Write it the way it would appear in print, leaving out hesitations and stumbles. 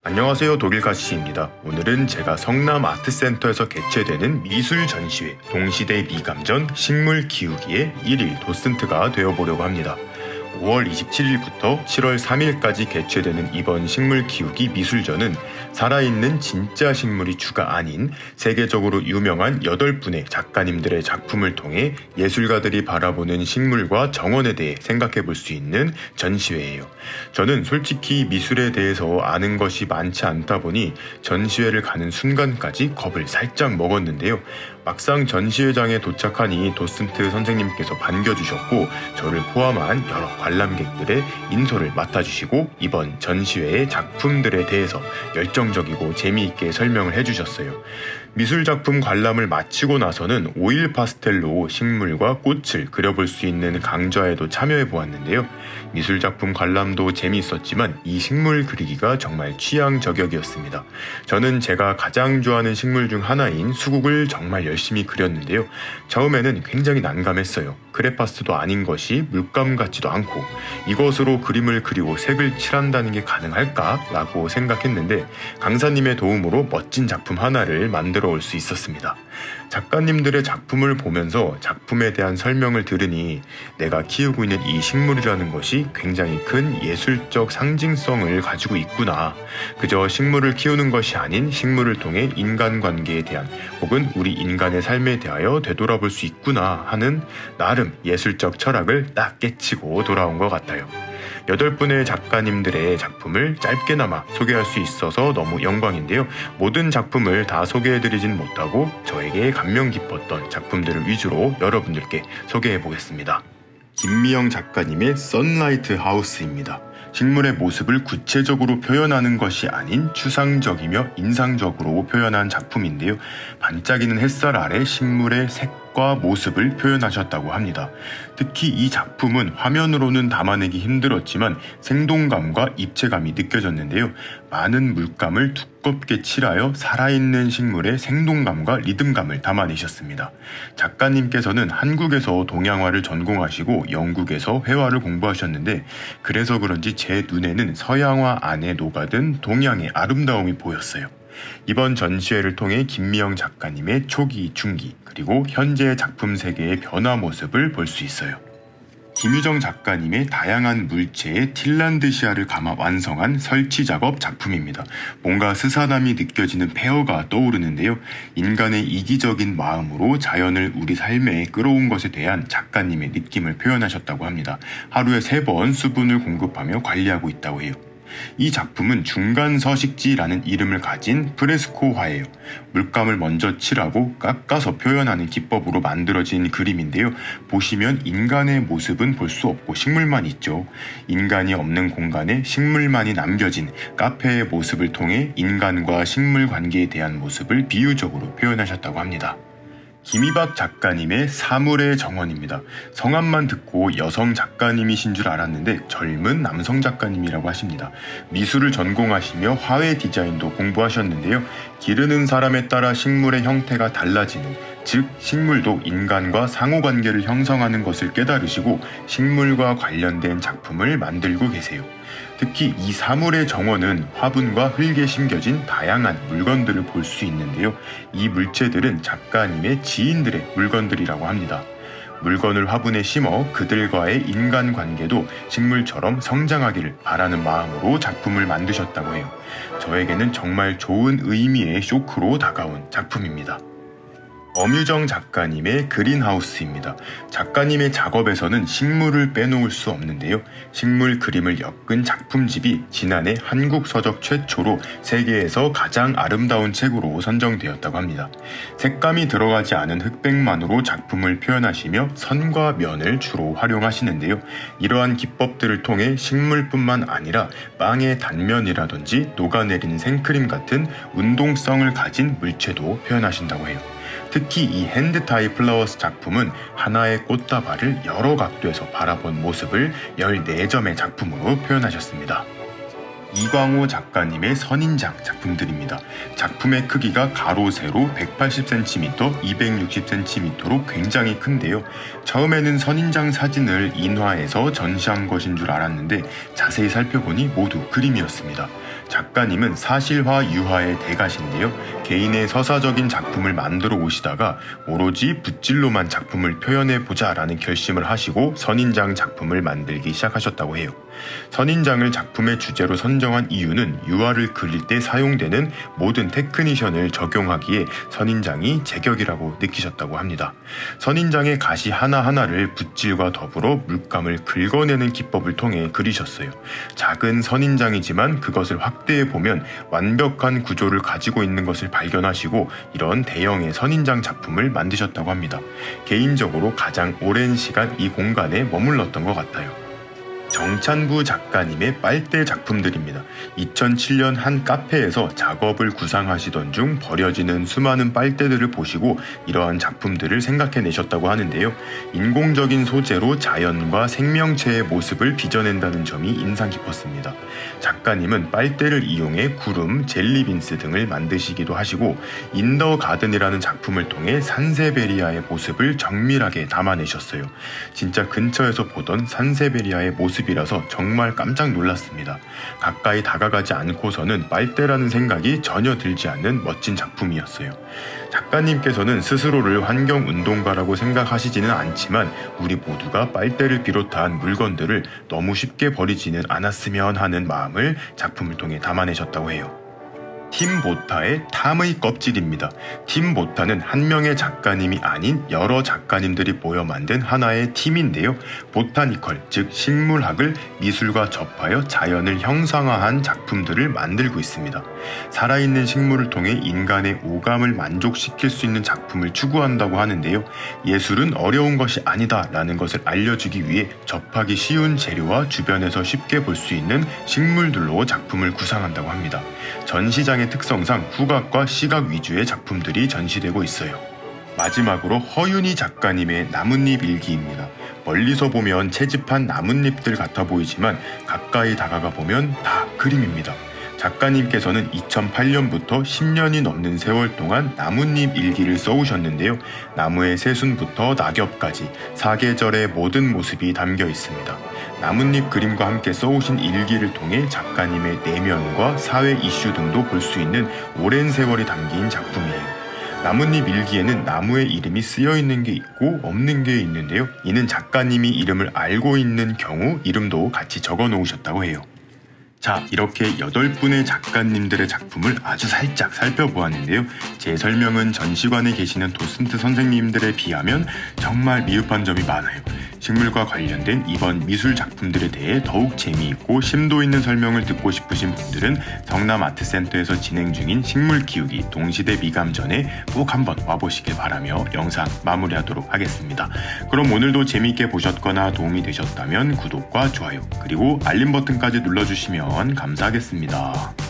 안녕하세요, 독일가시입니다. 오늘은 제가 성남 아트센터에서 개최되는 미술 전시회 동시대 미감전 식물 키우기의 1일 도슨트가 되어보려고 합니다. 5월 27일부터 7월 3일까지 개최되는 이번 식물 키우기 미술전은 살아있는 진짜 식물이 주가 아닌 세계적으로 유명한 8분의 작가님들의 작품을 통해 예술가들이 바라보는 식물과 정원에 대해 생각해 볼 수 있는 전시회예요. 저는 솔직히 미술에 대해서 아는 것이 많지 않다 보니 전시회를 가는 순간까지 겁을 살짝 먹었는데요. 막상 전시회장에 도착하니 도슨트 선생님께서 반겨주셨고 저를 포함한 여러 관람객들의 인솔을 맡아주시고 이번 전시회의 작품들에 대해서 열정적이고 재미있게 설명을 해주셨어요. 미술작품 관람을 마치고 나서는 오일 파스텔로 식물과 꽃을 그려볼 수 있는 강좌에도 참여해 보았는데요. 미술작품 관람도 재미있었지만 이 식물 그리기가 정말 취향 저격이었습니다. 저는 제가 가장 좋아하는 식물 중 하나인 수국을 정말 열심히 그렸는데요. 처음에는 굉장히 난감했어요. 크레파스도 아닌 것이 물감 같지도 않고 이것으로 그림을 그리고 색을 칠한다는 게 가능할까? 라고 생각했는데 강사님의 도움으로 멋진 작품 하나를 만들어 올 수 있었습니다. 작가님들의 작품을 보면서 작품에 대한 설명을 들으니 내가 키우고 있는 이 식물이라는 것이 굉장히 큰 예술적 상징성을 가지고 있구나. 그저 식물을 키우는 것이 아닌 식물을 통해 인간관계에 대한 혹은 우리 인간의 삶에 대하여 되돌아볼 수 있구나 하는 나름 예술적 철학을 딱 깨치고 돌아온 것 같아요. 8분의 작가님들의 작품을 짧게나마 소개할 수 있어서 너무 영광인데요. 모든 작품을 다 소개해드리진 못하고 저에게 감명 깊었던 작품들을 위주로 여러분들께 소개해보겠습니다. 김미영 작가님의 선라이트 하우스입니다. 식물의 모습을 구체적으로 표현하는 것이 아닌 추상적이며 인상적으로 표현한 작품인데요. 반짝이는 햇살 아래 식물의 색과 모습을 표현하셨다고 합니다. 특히 이 작품은 화면으로는 담아내기 힘들었지만 생동감과 입체감이 느껴졌는데요. 많은 물감을 두껍게 칠하여 살아있는 식물의 생동감과 리듬감을 담아내셨습니다. 작가님께서는 한국에서 동양화를 전공하시고 영국에서 회화를 공부하셨는데 그래서 그런지 제 눈에는 서양화 안에 녹아든 동양의 아름다움이 보였어요. 이번 전시회를 통해 김미영 작가님의 초기, 중기, 그리고 현재 작품 세계의 변화 모습을 볼 수 있어요. 김유정 작가님의 다양한 물체의 틸란드시아를 감아 완성한 설치 작업 작품입니다. 뭔가 스산함이 느껴지는 페어가 떠오르는데요. 인간의 이기적인 마음으로 자연을 우리 삶에 끌어온 것에 대한 작가님의 느낌을 표현하셨다고 합니다. 하루에 3번 수분을 공급하며 관리하고 있다고 해요. 이 작품은 중간 서식지라는 이름을 가진 프레스코화예요. 물감을 먼저 칠하고 깎아서 표현하는 기법으로 만들어진 그림인데요. 보시면 인간의 모습은 볼 수 없고 식물만 있죠. 인간이 없는 공간에 식물만이 남겨진 카페의 모습을 통해 인간과 식물 관계에 대한 모습을 비유적으로 표현하셨다고 합니다. 김희박 작가님의 사물의 정원입니다. 성함만 듣고 여성 작가님이신 줄 알았는데 젊은 남성 작가님이라고 하십니다. 미술을 전공하시며 화훼 디자인도 공부하셨는데요. 기르는 사람에 따라 식물의 형태가 달라지는, 즉 식물도 인간과 상호관계를 형성하는 것을 깨달으시고 식물과 관련된 작품을 만들고 계세요. 특히 이 사물의 정원은 화분과 흙에 심겨진 다양한 물건들을 볼 수 있는데요. 이 물체들은 작가님의 지인들의 물건들이라고 합니다. 물건을 화분에 심어 그들과의 인간관계도 식물처럼 성장하기를 바라는 마음으로 작품을 만드셨다고 해요. 저에게는 정말 좋은 의미의 쇼크로 다가온 작품입니다. 엄유정 작가님의 그린하우스입니다. 작가님의 작업에서는 식물을 빼놓을 수 없는데요. 식물 그림을 엮은 작품집이 지난해 한국 서적 최초로 세계에서 가장 아름다운 책으로 선정되었다고 합니다. 색감이 들어가지 않은 흑백만으로 작품을 표현하시며 선과 면을 주로 활용하시는데요. 이러한 기법들을 통해 식물뿐만 아니라 빵의 단면이라든지 녹아내리는 생크림 같은 운동성을 가진 물체도 표현하신다고 해요. 특히 이 핸드 타이 플라워스 작품은 하나의 꽃다발을 여러 각도에서 바라본 모습을 14점의 작품으로 표현하셨습니다. 이광호 작가님의 선인장 작품들입니다. 작품의 크기가 가로 세로 180cm, 260cm로 굉장히 큰데요. 처음에는 선인장 사진을 인화해서 전시한 것인 줄 알았는데 자세히 살펴보니 모두 그림이었습니다. 작가님은 사실화 유화의 대가신데요. 개인의 서사적인 작품을 만들어 오시다가 오로지 붓질로만 작품을 표현해보자 라는 결심을 하시고 선인장 작품을 만들기 시작하셨다고 해요. 선인장을 작품의 주제로 선정한 이유는 유화를 그릴 때 사용되는 모든 테크니션을 적용하기에 선인장이 제격이라고 느끼셨다고 합니다. 선인장의 가시 하나하나를 붓질과 더불어 물감을 긁어내는 기법을 통해 그리셨어요. 작은 선인장이지만 그것을 확대해 보면 완벽한 구조를 가지고 있는 것을 발견하시고 이런 대형의 선인장 작품을 만드셨다고 합니다. 개인적으로 가장 오랜 시간 이 공간에 머물렀던 것 같아요. 정찬부 작가님의 빨대 작품들입니다. 2007년 한 카페에서 작업을 구상하시던 중 버려지는 수많은 빨대들을 보시고 이러한 작품들을 생각해내셨다고 하는데요. 인공적인 소재로 자연과 생명체의 모습을 빚어낸다는 점이 인상 깊었습니다. 작가님은 빨대를 이용해 구름, 젤리빈스 등을 만드시기도 하시고 인더 가든이라는 작품을 통해 산세베리아의 모습을 정밀하게 담아내셨어요. 진짜 근처에서 보던 산세베리아의 모습이라서 정말 깜짝 놀랐습니다. 가까이 다가가지 않고서는 빨대라는 생각이 전혀 들지 않는 멋진 작품이었어요. 작가님께서는 스스로를 환경운동가라고 생각하시지는 않지만 우리 모두가 빨대를 비롯한 물건들을 너무 쉽게 버리지는 않았으면 하는 마음을 작품을 통해 담아내셨다고 해요. 팀 보타의 탐의 껍질입니다. 팀 보타는 한 명의 작가님이 아닌 여러 작가님들이 모여 만든 하나의 팀인데요. 보타니컬, 즉 식물학을 미술과 접하여 자연을 형상화한 작품들을 만들고 있습니다. 살아있는 식물을 통해 인간의 오감을 만족시킬 수 있는 작품을 추구한다고 하는데요. 예술은 어려운 것이 아니다 라는 것을 알려주기 위해 접하기 쉬운 재료와 주변에서 쉽게 볼 수 있는 식물들로 작품을 구상한다고 합니다. 전시장의 특성상 후각과 시각 위주의 작품들이 전시되고 있어요. 마지막으로 허윤희 작가님의 나뭇잎 일기입니다. 멀리서 보면 채집한 나뭇잎들 같아 보이지만 가까이 다가가 보면 다 그림입니다. 작가님께서는 2008년부터 10년이 넘는 세월 동안 나뭇잎 일기를 써오셨는데요. 나무의 새순부터 낙엽까지 사계절의 모든 모습이 담겨 있습니다. 나뭇잎 그림과 함께 써오신 일기를 통해 작가님의 내면과 사회 이슈 등도 볼 수 있는 오랜 세월이 담긴 작품이에요. 나뭇잎 일기에는 나무의 이름이 쓰여 있는 게 있고 없는 게 있는데요. 이는 작가님이 이름을 알고 있는 경우 이름도 같이 적어 놓으셨다고 해요. 자, 이렇게 8분의 작가님들의 작품을 아주 살짝 살펴보았는데요. 제 설명은 전시관에 계시는 도슨트 선생님들에 비하면 정말 미흡한 점이 많아요. 식물과 관련된 이번 미술 작품들에 대해 더욱 재미있고 심도 있는 설명을 듣고 싶으신 분들은 성남아트센터에서 진행 중인 식물 키우기 동시대 미감전에 꼭 한번 와보시길 바라며 영상 마무리하도록 하겠습니다. 그럼 오늘도 재미있게 보셨거나 도움이 되셨다면 구독과 좋아요 그리고 알림 버튼까지 눌러주시면 감사하겠습니다.